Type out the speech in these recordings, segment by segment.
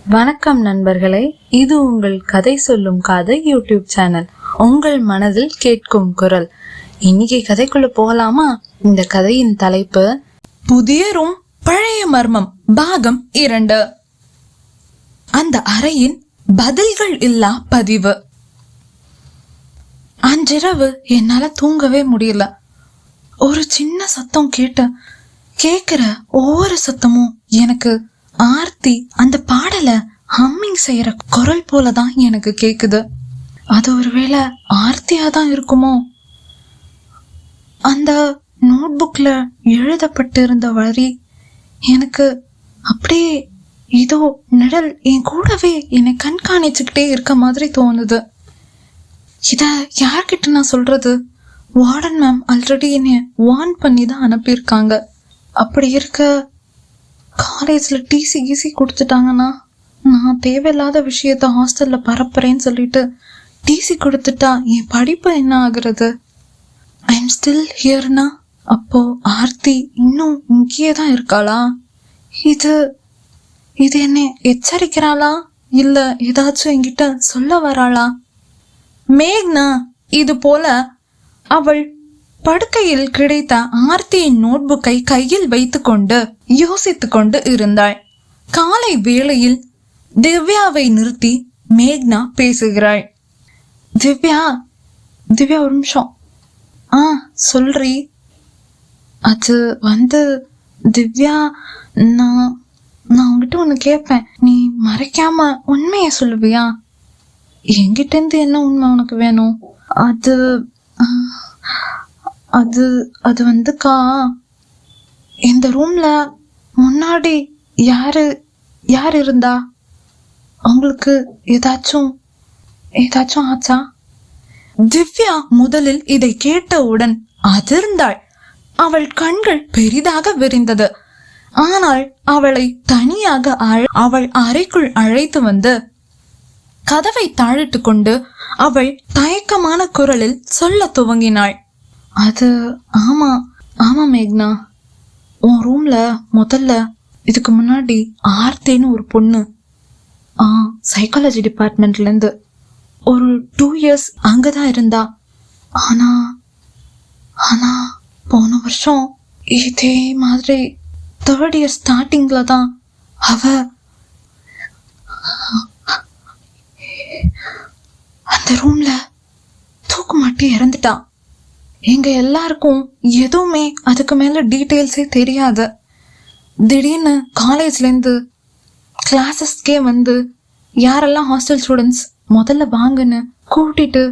வணக்கம் நண்பர்களே, இது உங்கள் கதை சொல்லும் காதை யூடியூப் சேனல். உங்கள் மனதில் கேட்கும் குரல். இன்னைக்கு கதைக்குள்ள போகலாமா? இந்த கதையின் தலைப்பு புதிய ரூம் பழைய மர்மம் பாகம் 2. அந்த அறையின் பதில்கள் இல்லா பதிவு. அன்றிரவு என்னால தூங்கவே முடியல. ஒரு சின்ன சத்தம் கேக்குற ஒவ்வொரு சத்தமும் எனக்கு ஆர்த்தி அந்த பாடல ஹம்மிங் செய்யற குரல் போலதான் எனக்கு கேக்குது. அது ஒருவேளை ஆர்த்தியா தான் இருக்குமோ? அந்த நோட்புக்ல எழுதப்பட்டிருந்த வரி எனக்கு அப்படியே ஏதோ நிழல் என் கூடவே என்னை கண்காணிச்சுக்கிட்டே இருக்க மாதிரி தோணுது. இத யார்கிட்ட நான் சொல்றது? வார்டன் மேம் ஆல்ரெடி என்னை வார்ன் பண்ணி தான் அனுப்பியிருக்காங்க. அப்படி இருக்க காலேஜ்ல டிசி கொடுத்துட்டாங்கன்னா நான் தேவையில்லாத விஷயத்த ஹாஸ்டல்ல பரப்புறேன்னு சொல்லிட்டு டிசி கொடுத்துட்டா என் படிப்பு என்ன ஆகுறது? ஐ எம் ஸ்டில் ஹியர்னா அப்போ ஆர்த்தி இன்னும் இங்கேயே தான் இருக்காளா? இது என்ன எச்சரிக்கிறாளா இல்ல ஏதாச்சும் என்கிட்ட சொல்ல வராளா? மேக்னா இது போல அவள் படுக்கையில் கிடைத்த ஆர்த்தியின் நோட்புக்கை கையில் வைத்துக்கொண்டு யோசித்துக் கொண்டு இருந்தாள். காலை வேளையில் திவ்யாவை நிறுத்தி மேக்னா பேசுகிறாள். திவ்யா ஒரு நிமிஷம். சொல்றி. அது திவ்யா, நான் உங்ககிட்ட ஒண்ணு கேட்பேன். நீ மறைக்காம உண்மைய சொல்லுவியா? என்கிட்ட இருந்து என்ன உண்மை உனக்கு வேணும்? அது வந்துக்கா, இந்த ரூம்ல முன்னாடி யாரு இருந்தா? உங்களுக்கு ஏதாச்சும் ஆச்சா? திவ்யா முதலில் இதை கேட்டவுடன் அதிர்ந்தாள். அவள் கண்கள் பெரிதாக விரிந்தது. ஆனால் அவளை தனியாக அவள் அறைக்குள் அழைத்து வந்து கதவை தாழிட்டு கொண்டு அவள் தயக்கமான குரலில் சொல்ல துவங்கினாள். அது ஆமா மேக்னா, உன் ரூம்ல முதல்ல இதுக்கு முன்னாடி ஆர்த்தின்னு ஒரு பொண்ணு சைக்காலஜி டிபார்ட்மெண்ட்ல இருந்து ஒரு 2 years அங்கதான் இருந்தா. ஆனா போன வருஷம் இதே மாதிரி 3rd year ஸ்டார்டிங்ல தான் அவ அந்த ரூம்ல தூக்கு மாட்டி இறந்துட்டா. எங்க எல்லாருக்கும் எதுவுமே அதுக்கு மேல டீட்டெயில்ஸே தெரியாது. திடீர்னு காலேஜ்ல இருந்து கிளாஸஸ்க்கே வந்து யாரெல்லாம் ஹாஸ்டல் ஸ்டூடெண்ட்ஸ் முதல்ல வாங்கன்னு கூட்டிட்டு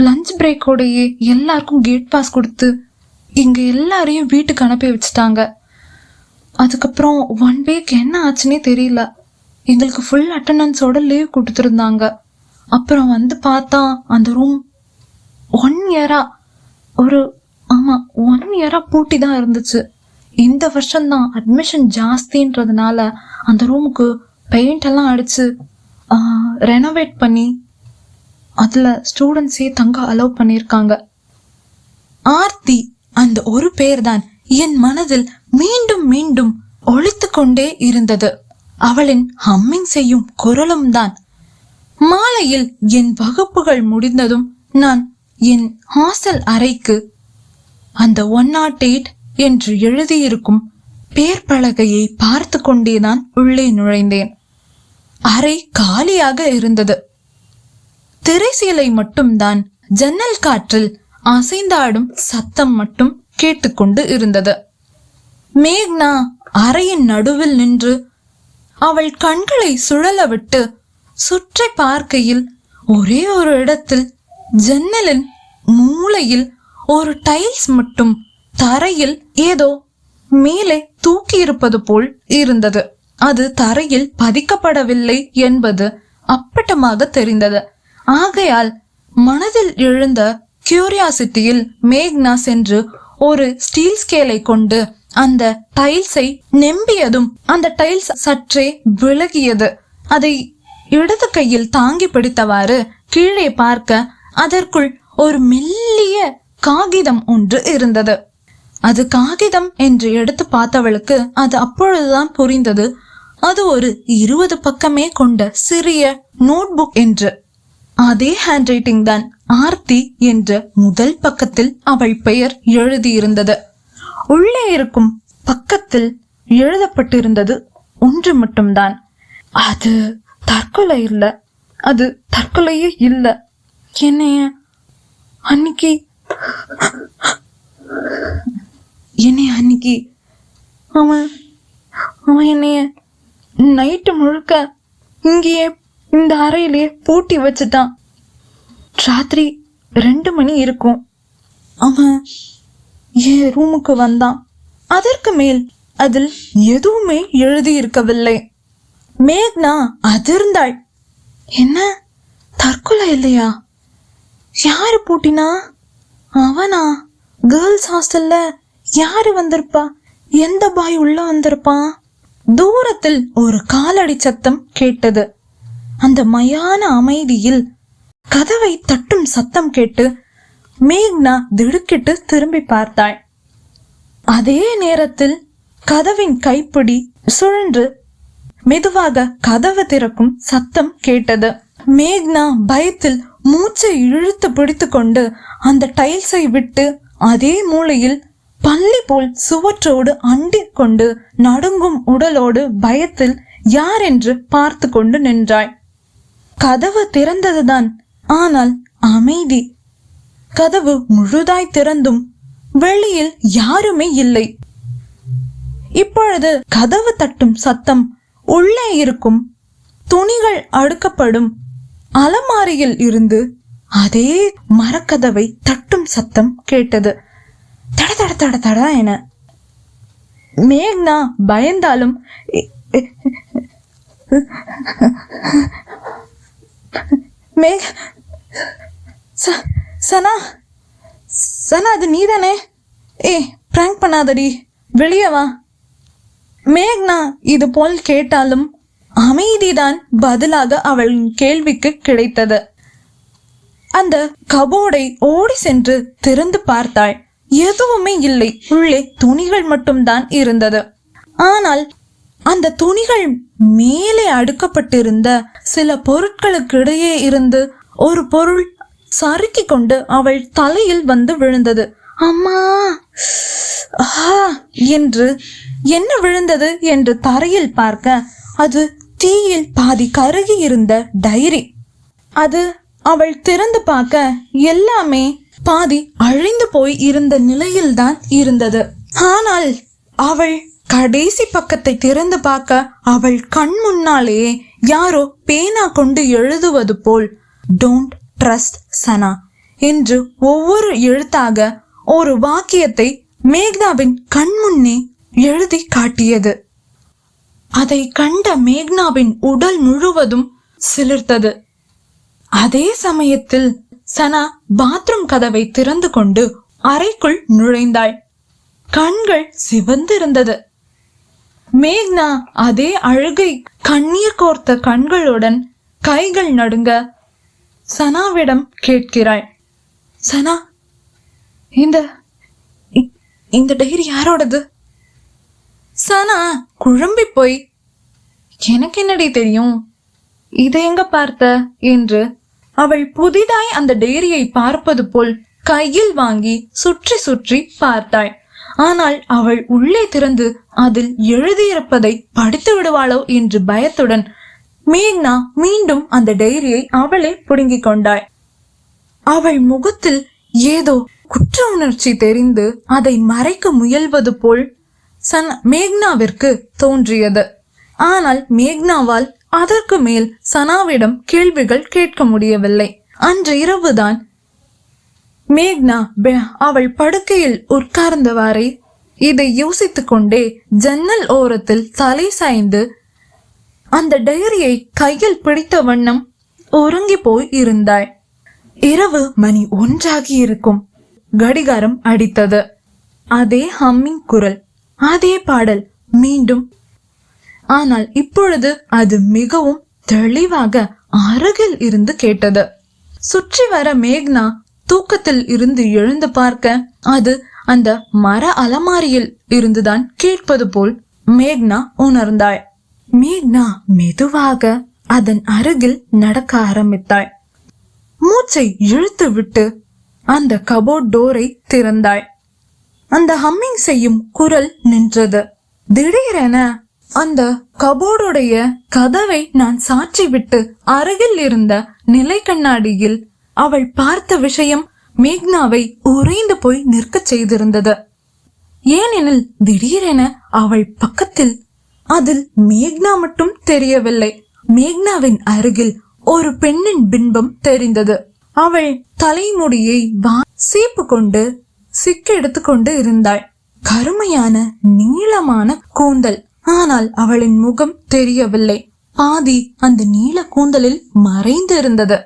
லஞ்ச் பிரேக்கோடையே எல்லாருக்கும் கேட் பாஸ் கொடுத்து இங்க எல்லாரையும் வீட்டுக்கு அனுப்பி வச்சுட்டாங்க. அதுக்கப்புறம் 1 week என்ன ஆச்சுன்னே தெரியல. எங்களுக்கு ஃபுல் அட்டெண்டன்ஸோட லீவ் கொடுத்துருந்தாங்க. அப்புறம் வந்து பார்த்தா அந்த ரூம் 1 year-ஆ 1 year-ஆ பூட்டி தான் இருந்துச்சு. இந்த வருஷம்தான் அட்மிஷன் ஜாஸ்தின்றதுனால அந்த ரூமுக்கு பெயிண்ட் எல்லாம் அடிச்சு ரெனோவேட் பண்ணி அதுல ஸ்டூடெண்ட்ஸே தங்க அலோவ் பண்ணிருக்காங்க. ஆர்த்தி அந்த ஒரு பேர் தான் என் மனதில் மீண்டும் மீண்டும் ஒலித்து கொண்டே இருந்தது. அவளின் ஹம்மிங் செய்யும் குரலும் தான். மாலையில் என் வகுப்புகள் முடிந்ததும் நான் என் ஹாஸ்டல் அறைக்கு அந்த 108 என்று எழுதியிருக்கும் பேர் பலகையை பார்த்து கொண்டேதான் உள்ளே நுழைந்தேன். அறை காலியாக இருந்தது. திரைசீலை மட்டும்தான். ஜன்னல் காற்றில் அசைந்தாடும் சத்தம் மட்டும் கேட்டுக்கொண்டு இருந்தது. மேக்னா அறையின் நடுவில் நின்று அவள் கண்களை சுழல விட்டு சுற்றி பார்க்கையில் ஒரே ஒரு இடத்தில் ஜன்னலின் மூலையில் ஒரு டைல்ஸ் மட்டும் தரையில் ஏதோ மேலே தூக்கி இருப்பது போல் இருந்தது. அது தரையில் பதிக்கப்படவில்லை என்பது அப்பட்டமாக தெரிந்தது. ஆகையால் மனதில் எழுந்த கியூரியாசிட்டியில் மேக்னா சென்று ஒரு ஸ்டீல் ஸ்கேலை கொண்டு அந்த டைல்ஸை நெம்பியதும் அந்த டைல்ஸ் சற்றே விலகியது. அதை இடது கையில் தாங்கி பிடித்தவாறு கீழே பார்க்க அதற்குள் ஒரு மெல்லிய காகிதம் ஒன்று இருந்தது. அது காகிதம் என்று எடுத்து பார்த்தவளுக்கு அது அப்பொழுதுதான் புரிந்தது அது ஒரு 20 பக்கமே கொண்ட சிறிய நோட்புக் என்று. அதே ஹேண்ட் ரைட்டிங் தான் ஆர்த்தி என்ற முதல் பக்கத்தில் அவள் பெயர் எழுதியிருந்தது. உள்ளே இருக்கும் பக்கத்தில் எழுதப்பட்டிருந்தது ஒன்று மட்டும்தான். அது தற்கொலை இல்ல, அது தற்கொலையே இல்ல. என்னைய அன்னைக்கு அவன் என்னைய நைட்டு முழுக்க இங்கேயே இந்த அறையிலேயே பூட்டி வச்சுட்டான். ராத்திரி 2 மணி இருக்கும். அவன் என் ரூமுக்கு வந்தான். அதற்கு மேல் அதில் எதுவுமே எழுதியிருக்கவில்லை. மேக்னா அதிர்ந்தாள். என்ன, தற்கொலை இல்லையா? யாரு பூட்டினா? அவனா? கேர்ள்ஸ் ஹாஸ்டல்ல யாரு வந்திருப்பா? எந்த பாய் உள்ள வந்திருப்பான்? தூரத்தில் ஒரு காலடி சத்தம் கேட்டது. அந்த மயான அமைதியில் கதவை தட்டும் சத்தம் கேட்டு மேக்னா திடுக்கிட்டு திரும்பி பார்த்தாள். அதே நேரத்தில் கதவின் கைப்பிடி சுழன்று மெதுவாக கதவு திறக்கும் சத்தம் கேட்டது. மேக்னா பயத்தில் மூச்சை இழுத்து பிடித்து கொண்டு அந்த டைல்ஸை விட்டு அதே மூலையில் பள்ளி போல் சுவற்றோடு அண்டிக் கொண்டு நடுங்கும் உடலோடு பயத்தில் யார் என்று பார்த்து கொண்டு நின்றாள். கதவு திறந்ததுதான், ஆனால் அமைதி. கதவு முழுதாய் திறந்தும் வெளியில் யாருமே இல்லை. இப்பொழுது கதவு தட்டும் சத்தம் உள்ளே இருக்கும் துணிகள் அடுக்கப்படும் அலமாரியில் இருந்து அதே மரக்கதவை தட்டும் சத்தம் கேட்டது. தட தட தட தட என. மேக்னா பயந்தாலும் சனா சனா அது நீதானே? பிராங்க் பண்ணாதடி, வெளியே வா. மேக்னா இது போல் கேட்டாலும் அமைதிதான் பதிலாக அவளின் கேள்விக்கு கிடைத்தது. அந்த கபோர்டை ஓடி சென்று திறந்து பார்த்தாள். எதுவுமே இல்லை. உள்ளே துணிகள் மட்டும்தான் இருந்தது. ஆனால் அந்த துணிகள் மேலே அடுக்கப்பட்டிருந்த சில பொருட்களுக்கு இடையே இருந்து ஒரு பொருள் சறுக்கி கொண்டு அவள் தலையில் வந்து விழுந்தது. அம்மா என்று என்ன விழுந்தது என்று தரையில் பார்க்க அது தீயில் பாதி கருகி இருந்த டைரி. அது அவள் திறந்து பார்க்க எல்லாமே பாதி அழிந்து போய் இருந்த நிலையில்தான் இருந்தது. ஆனால் அவள் கடைசி பக்கத்தை திறந்து பார்க்க அவள் கண் முன்னாலேயே யாரோ பேனா கொண்டு எழுதுவது போல் டோன்ட் ட்ரஸ்ட் சனா என்று ஒவ்வொரு எழுத்தாக ஒரு வாக்கியத்தை மேக்னாவின் கண் முன்னே எழுதி காட்டியது. அதை கண்ட மேக்னாவின் உடல் முழுவதும் சிலிர்த்தது. அதே சமயத்தில் சனா பாத்ரூம் கதவை திறந்து கொண்டு அறைக்குள் நுழைந்தாள். கண்கள் சிவந்திருந்தது. மேக்னா அதே அழுகை கண்ணீர் கோர்த்த கண்களுடன் கைகள் நடுங்க சனாவிடம் கேட்கிறாள். சனா, இந்த டைரி யாரோடது? சனா குழம்பி போய், எனக்கு என்னடி தெரியும், இதை எங்க பார்த்த என்று அவள் புதிதாய் அந்த டைரியை பார்ப்பது போல் கையில் வாங்கி சுற்றி சுற்றி பார்த்தாள். ஆனால் அவள் உள்ளே திறந்து அதில் எழுதியிருப்பதை படித்து விடுவாளோ என்று பயத்துடன் மேக்னா மீண்டும் அந்த டைரியை அவளே புடுங்கிக் கொண்டாள். அவள் முகத்தில் ஏதோ குற்ற உணர்ச்சி தெரிந்து அதை மறைக்க முயல்வது போல் மேக்னாவிற்கு தோன்றியது. ஆனால் மேக்னாவால் அதற்கு மேல் சனாவிடம் கேள்விகள் கேட்க முடியவில்லை. அன்று இரவுதான் மேக்னா அவள் படுக்கையில் உட்கார்ந்தவாறே இதை யோசித்துக் கொண்டே ஜன்னல் ஓரத்தில் தலை சாய்ந்து அந்த டைரியை கையில் பிடித்த வண்ணம் உறங்கி போய் இருந்தாள். இரவு மணி 1 இருக்கும். கடிகாரம் அடித்தது. அதே ஹம்மிங் குரல், அதே பாடல் மீண்டும். ஆனால் இப்பொழுது அது மிகவும் தெளிவாக அருகில் இருந்து கேட்டது. சுற்றி வர மேக்னா தூக்கத்தில் இருந்து எழுந்து பார்க்க அது அந்த மர அலமாரியில் இருந்துதான் கேட்பது போல் மேக்னா உணர்ந்தாள். மேக்னா மெதுவாக அதன் அருகில் நடக்க ஆரம்பித்தாள். மூச்சை இழுத்து விட்டு அந்த கபோர்ட் டோரை திறந்தாள். அந்த ஹம்மிங் செய்யும் குரல் நின்றது. திடீரென அந்த கபோர்டுடைய கதவை நான் சாற்றி விட்டு அருகில் இருந்த நிலை கண்ணாடியில் அவள் பார்த்த விஷயம் மேக்னாவை உறைந்து போய் நிற்க செய்திருந்தது. ஏனெனில் திடீரென அவள் பக்கத்தில் அதில் மேக்னா மட்டும் தெரியவில்லை, மேக்னாவின் அருகில் ஒரு பெண்ணின் பின்பம் தெரிந்தது. அவள் தலைமுடியை சீப்பு கொண்டு சிக்கெடுத்து கொண்டு இருந்தாள். கருமையான நீளமான கூந்தல், ஆனால் அவளின் முகம் தெரியவில்லை. பாதி அந்த நீல கூந்தலில் மறைந்து இருந்தது.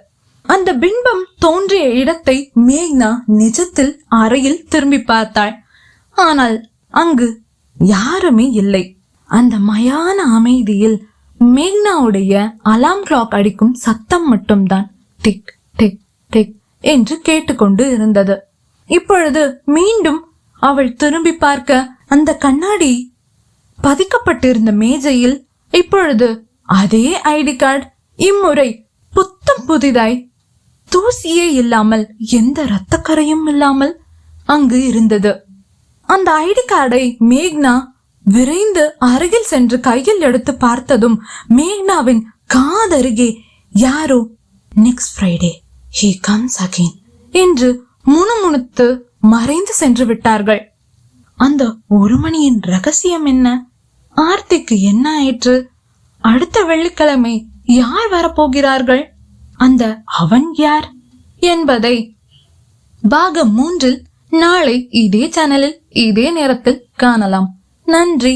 அந்த பிம்பம் தோன்றிய இடத்தை மேக்னா நிஜத்தில் அறையில் திரும்பி பார்த்தாள். ஆனால் அங்கு யாருமே இல்லை. அந்த மயான அமைதியில் மேக்னாவுடைய அலாம் கிளாக் அடிக்கும் சத்தம் மட்டும்தான் டிக் டிக் டிக் என்று கேட்டுக்கொண்டு இருந்தது. இப்பொழுது மீண்டும் அவள் திரும்பி பார்க்க அந்த கண்ணாடி பதிக்கப்பட்டிருந்த மேஜையில் இப்பொழுது அதே ஐடி கார்டு, இம்முறை புத்தம் புதிதாய் தூசியே இல்லாமல் எந்த இரத்தக்கரையும் இல்லாமல் அங்கு இருந்தது. அந்த ஐடி கார்டை மேக்னா விரைந்து அருகில் சென்று கையில் எடுத்து பார்த்ததும் மேக்னாவின் காதருகே யாரோ next Friday he comes again என்று முணுமுணுத்து மறைந்து சென்று விட்டார்கள். அந்த ஒரு மணியின் ரகசியம் என்ன? ஆர்த்திக்கு என்ன ஆயிற்று? அடுத்த வெள்ளிக்கிழமை யார் வரப்போகிறார்கள்? அந்த அவன் யார் என்பதை பாகம் 3 நாளை இதே சேனலில் இதே நேரத்தில் காணலாம். நன்றி.